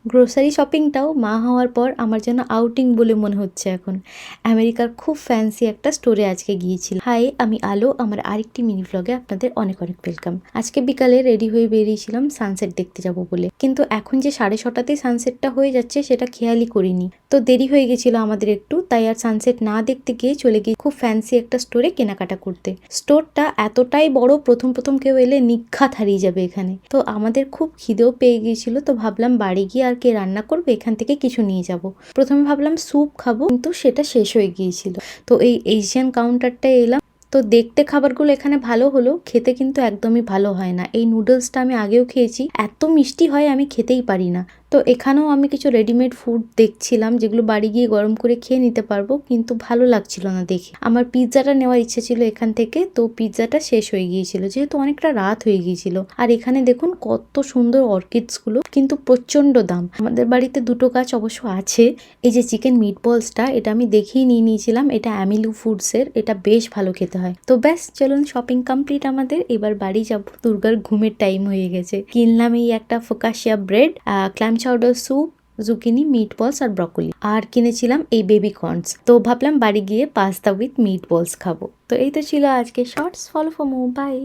Grocery শপিংটাও মা হওয়ার পর আমার যেন আউটিং বলে মনে হচ্ছে এখন। আমেরিকার খুব ফ্যান্সি একটা স্টোরে আজকে গিয়েছিলাম। হাই, আমি আলো। আমার আরেকটি মিনি ভ্লগে আপনাদের অনেক অনেক ওয়েলকাম। আজকে বিকালে রেডি হয়ে বেরিয়েছিলাম সানসেট দেখতে যাব বলে, কিন্তু এখন যে 6:30তেই সানসেটটা হয়ে যাচ্ছে সেটা খেয়ালই করিনি। তো দেরি হয়ে গেছিল আমাদের একটু, তাই আর সানসেট না দেখতে গিয়ে চলে গিয়ে খুব ফ্যান্সি একটা স্টোরে কেনাকাটা করতে। স্টোরটা এতটাই বড়, প্রথম প্রথম কেউ এলে নিঘাত হারিয়ে যাবে এখানে। তো আমাদের খুব খিদেও পেয়ে গিয়েছিল, তো ভাবলাম বাড়ি গিয়ে আর কে রান্না করবে, এখান থেকে কিছু নিয়ে যাব। প্রথমে ভাবলাম স্যুপ খাবো, কিন্তু সেটা শেষ হয়ে গিয়েছিল। তো এই এশিয়ান কাউন্টারটায় এলাম। তো দেখতে খাবারগুলো এখানে ভালো হলো, খেতে কিন্তু একদমই ভালো হয় না। এই নুডলসটা আমি আগেও খেয়েছি, এত মিষ্টি হয় আমি খেতেই পারি না। তো এখানেও আমি কিছু রেডিমেড ফুড দেখছিলাম, যেগুলো বাড়ি গিয়ে গরম করে খেয়ে নিতে পারবো, কিন্তু ভালো লাগছিল না দেখে। আমার পিৎজাটা নেওয়ার ইচ্ছে ছিল এখান থেকে, তো পিৎজাটা শেষ হয়ে গিয়েছিল যেহেতু অনেকটা রাত হয়ে গিয়েছিল। আর এখানে দেখুন কত সুন্দর অর্কিডস গুলো, কিন্তু প্রচন্ড দাম। আমাদের বাড়িতে দুটো গাছ অবশ্য আছে। এই যে চিকেন মিট বলসটা, এটা আমি দেখেই নিয়ে নিয়েছিলাম। এটা অ্যামিলু ফুডসের, এটা বেশ ভালো খেতে হয়। তো ব্যাস, চলুন শপিং কমপ্লিট আমাদের, এবার বাড়ি যাব। দুর্গার ঘুমের টাইম হয়ে গেছে। কিনলাম এই একটা focaccia bread, clam chowder soup, zucchini, meat balls আর ব্রকলি, আর কিনেছিলাম এই বেবি কর্নস। তো ভাবলাম বাড়ি গিয়ে পাস্তা উইথ মিট বলস খাবো। তো এই তো ছিল আজকে shorts. Follow for more, by.